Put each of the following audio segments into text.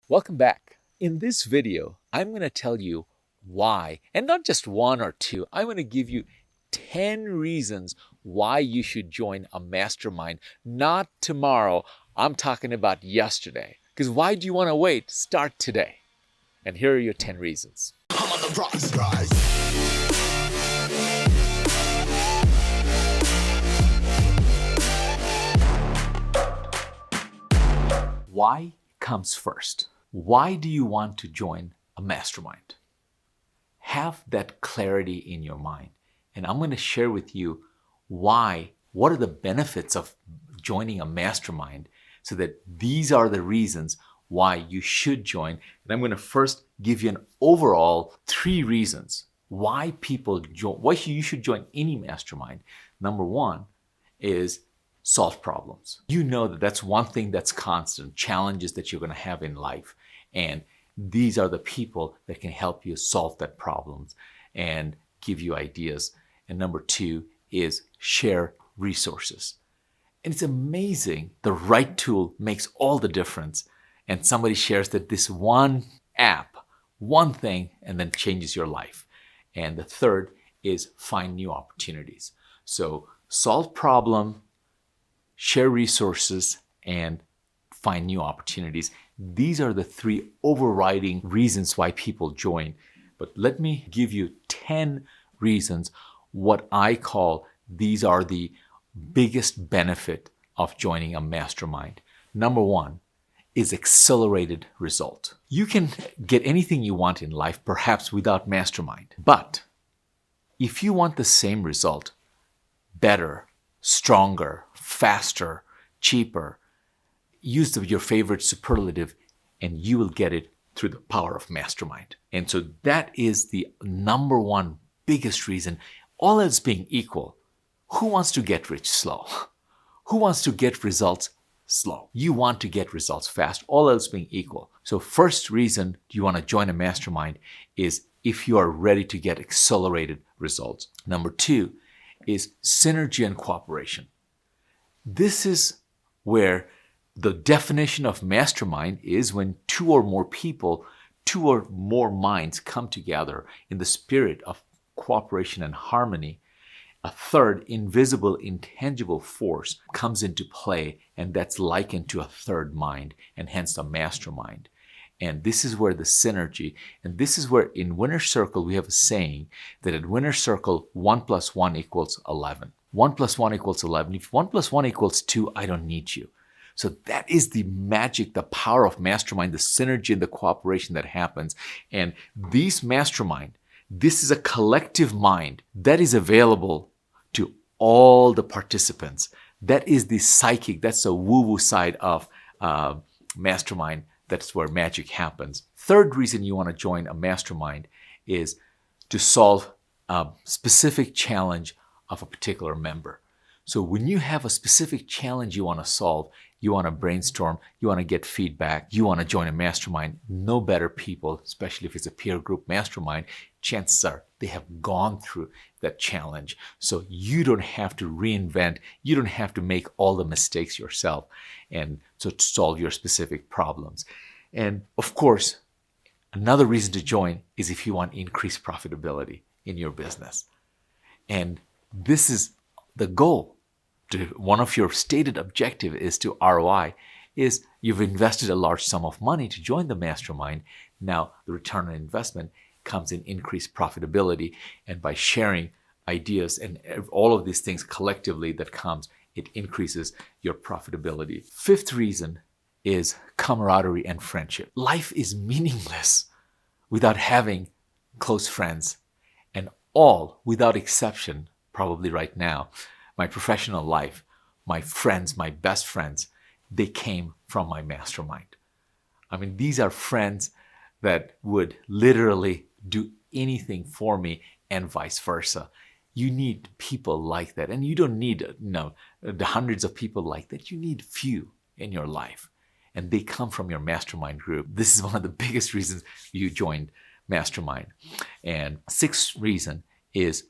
Welcome back. In this video, I'm going to tell you why, and not just one or two, I'm going to give you 10 reasons why you should join a mastermind. Not tomorrow, I'm talking about yesterday. Because why do you want to wait? Start today. And here are your 10 reasons. I'm on the rise. Why comes first? Why do you want to join a mastermind? Have that clarity in your mind. And I'm going to share with you what are the benefits of joining a mastermind, so that these are the reasons why you should join. And I'm going to first give you an overall 3 reasons why you should join any mastermind. Number 1 is solve problems. You know that's one thing that's constant, challenges that you're going to have in life. And these are the people that can help you solve that problems and give you ideas. And number 2 is share resources. And it's amazing. The right tool makes all the difference. And somebody shares that this one app, one thing, and then changes your life. And the third is find new opportunities. So solve problem, share resources, and find new opportunities. These are the 3 overriding reasons why people join. But let me give you 10 reasons what I call these are the biggest benefit of joining a mastermind. Number 1 is accelerated result. You can get anything you want in life, perhaps without mastermind. But if you want the same result, better, stronger, faster, cheaper, use your favorite superlative, and you will get it through the power of mastermind. And so that is the number 1 biggest reason. All else being equal, who wants to get rich slow? Who wants to get results slow? You want to get results fast, all else being equal. So first reason you want to join a mastermind is if you are ready to get accelerated results. Number 2 is synergy and cooperation. This is where the definition of mastermind is when 2 or more people, 2 or more minds come together in the spirit of cooperation and harmony. A third invisible, intangible force comes into play, and that's likened to a third mind, and hence a mastermind. And this is where the synergy, and this is where in Winner's Circle we have a saying that at Winner's Circle 1 + 1 = 11. 1 + 1 = 11. If 1 + 1 = 2, I don't need you. So that is the magic, the power of mastermind, the synergy and the cooperation that happens. And these mastermind, this is a collective mind that is available to all the participants. That is the psychic, that's the woo-woo side of mastermind. That's where magic happens. Third reason you want to join a mastermind is to solve a specific challenge of a particular member. So when you have a specific challenge you want to solve, you want to brainstorm, you want to get feedback, you want to join a mastermind, no better people, especially if it's a peer group mastermind, chances are they have gone through that challenge. So you don't have to reinvent, you don't have to make all the mistakes yourself, and so to solve your specific problems. And of course, another reason to join is if you want increased profitability in your business. And this is the goal. One of your stated objective is to ROI, is you've invested a large sum of money to join the mastermind. Now the return on investment comes in increased profitability, and by sharing ideas and all of these things collectively that comes, it increases your profitability. Fifth reason is camaraderie and friendship. Life is meaningless without having close friends, and all, without exception, probably right now, my professional life, my friends, my best friends, they came from my mastermind. I mean, these are friends that would literally do anything for me, and vice versa. You need people like that, and you don't need the hundreds of people like that. You need few in your life, and they come from your mastermind group. This is one of the biggest reasons you joined mastermind. And sixth reason is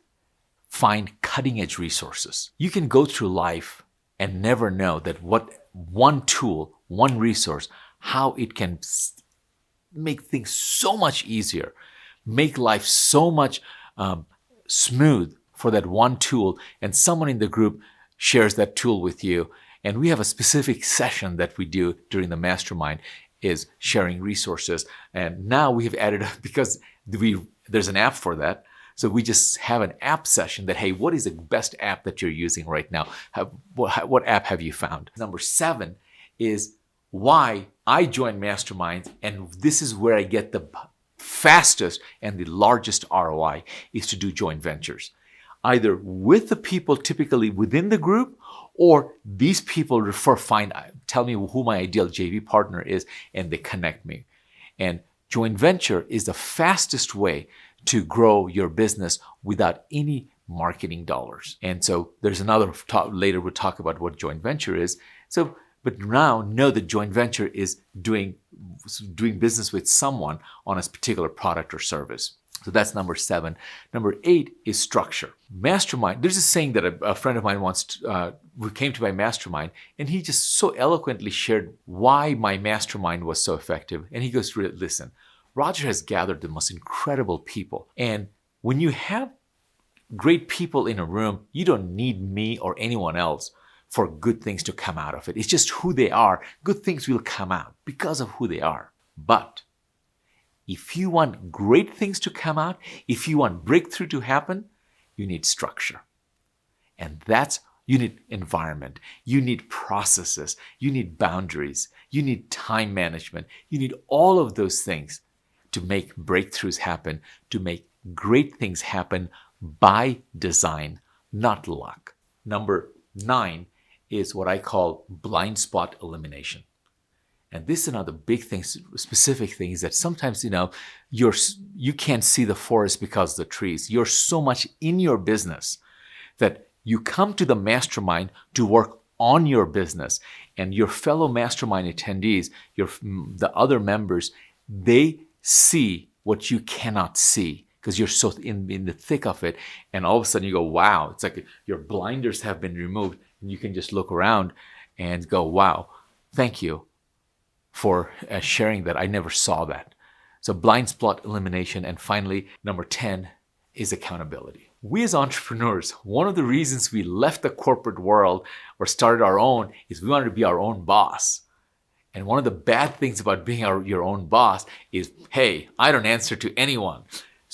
find cutting-edge resources. You can go through life and never know that what one tool, one resource, how it can make things so much easier, make life so much smooth for that one tool, and someone in the group shares that tool with you. And we have a specific session that we do during the mastermind is sharing resources. And now we have added, because there's an app for that, so we just have an app session that, hey, what is the best app that you're using right now? What app have you found? Number 7 is why I join masterminds, and this is where I get the fastest and the largest ROI, is to do joint ventures. Either with the people typically within the group, or these people tell me who my ideal JV partner is, and they connect me. And joint venture is the fastest way to grow your business without any marketing dollars. And so there's another later we'll talk about what joint venture is. But now know that joint venture is doing business with someone on a particular product or service. So that's number 7. Number 8 is structure. Mastermind, there's a saying that a friend of mine who came to my mastermind, and he just so eloquently shared why my mastermind was so effective. And he goes, listen, Roger has gathered the most incredible people. And when you have great people in a room, you don't need me or anyone else for good things to come out of it. It's just who they are. Good things will come out because of who they are. But if you want great things to come out, if you want breakthrough to happen, you need structure. And you need environment, you need processes, you need boundaries, you need time management, you need all of those things to make breakthroughs happen, to make great things happen by design, not luck. Number 9 is what I call blind spot elimination. And this is another big thing, specific thing, is that sometimes, you can't see the forest because of the trees. You're so much in your business that you come to the mastermind to work on your business, and your fellow mastermind attendees, the other members, they see what you cannot see because you're so in the thick of it. And all of a sudden you go, wow, it's like your blinders have been removed, and you can just look around and go, wow, thank you for sharing that. I never saw that. So blind spot elimination. And finally, number 10 is accountability. We as entrepreneurs, one of the reasons we left the corporate world or started our own is we wanted to be our own boss. And one of the bad things about being your own boss is, hey, I don't answer to anyone.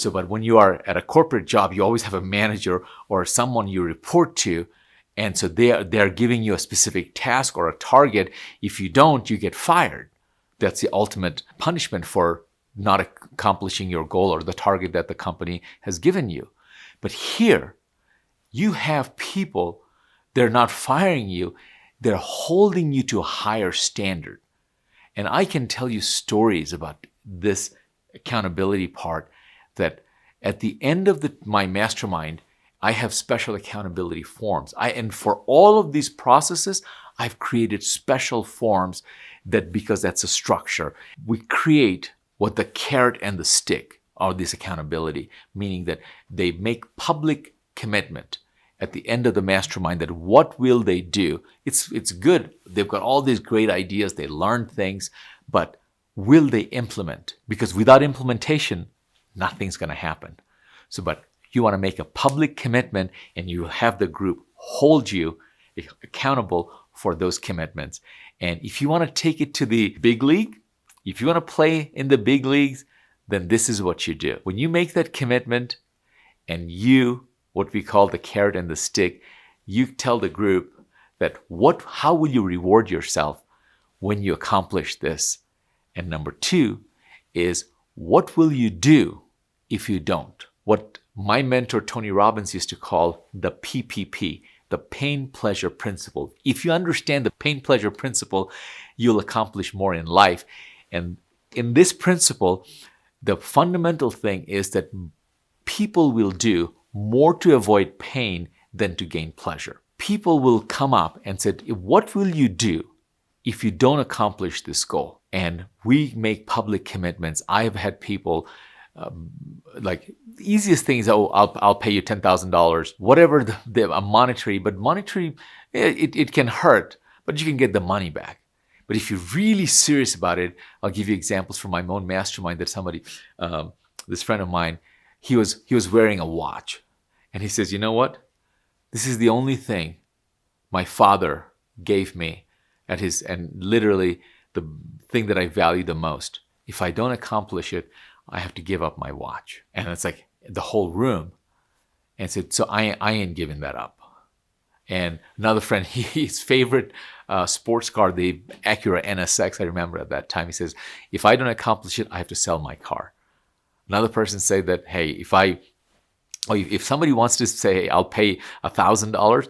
But when you are at a corporate job, you always have a manager or someone you report to. And so they are giving you a specific task or a target. If you don't, you get fired. That's the ultimate punishment for not accomplishing your goal or the target that the company has given you. But here, you have people, they're not firing you, they're holding you to a higher standard. And I can tell you stories about this accountability part, that at the end of my mastermind, I have special accountability forms. And for all of these processes, I've created special forms because that's a structure. We create what the carrot and the stick are, this accountability, meaning that they make public commitment at the end of the mastermind that what will they do? It's good. They've got all these great ideas. They learn things, but will they implement? Because without implementation, nothing's going to happen. But you want to make a public commitment, and you have the group hold you accountable for those commitments. And if you want to take it to the big league, if you want to play in the big leagues, then this is what you do. When you make that commitment and what we call the carrot and the stick, you tell the group that how will you reward yourself when you accomplish this? And number 2 is, what will you do if you don't? What my mentor Tony Robbins used to call the PPP, the pain pleasure principle. If you understand the pain pleasure principle, you'll accomplish more in life. And in this principle, the fundamental thing is that people will do more to avoid pain than to gain pleasure. People will come up and say, what will you do if you don't accomplish this goal? And we make public commitments. I've had people like the easiest thing is, I'll pay you $10,000, whatever the monetary, but monetary, it can hurt, but you can get the money back. But if you're really serious about it, I'll give you examples from my own mastermind that somebody, this friend of mine, he was wearing a watch. And he says, you know what? This is the only thing my father gave me and literally the thing that I value the most. If I don't accomplish it, I have to give up my watch. And it's like the whole room. And said, so I ain't giving that up. And another friend, his favorite sports car, the Acura NSX, I remember at that time, he says, if I don't accomplish it, I have to sell my car. Another person said that, hey, if somebody wants to say, I'll pay $1,000,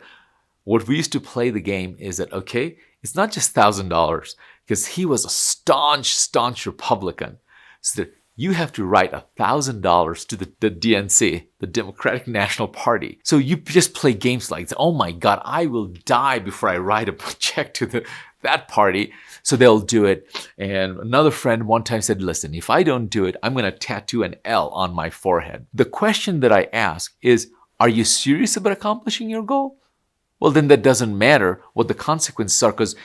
what we used to play the game is that, okay, it's not just $1,000, because he was a staunch Republican. So that you have to write $1,000 to the DNC, the Democratic National Party. So you just play games like, oh my God, I will die before I write a check to that party. So they'll do it. And another friend one time said, listen, if I don't do it, I'm going to tattoo an L on my forehead. The question that I ask is, are you serious about accomplishing your goal? Well, then that doesn't matter what the consequences are, because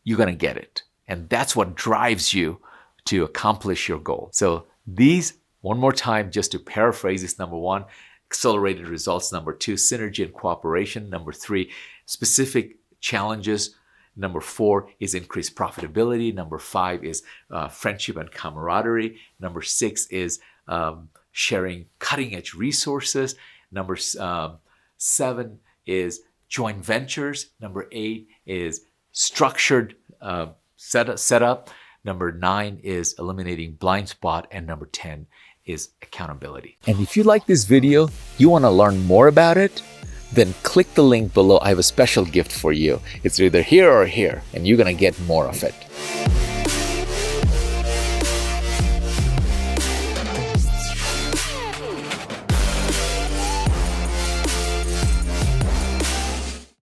you're going to get it. And that's what drives you to accomplish your goal. So these, one more time, just to paraphrase, is number 1, accelerated results. Number 2, synergy and cooperation. Number 3, specific challenges. Number 4 is increased profitability. Number 5 is friendship and camaraderie. Number 6 is sharing cutting edge resources. Number 7 is joint ventures. Number 8 is structured setup. Number 9 is eliminating blind spot. And number 10 is accountability. And if you like this video, you want to learn more about it, then click the link below. I have a special gift for you. It's either here or here, and you're going to get more of it.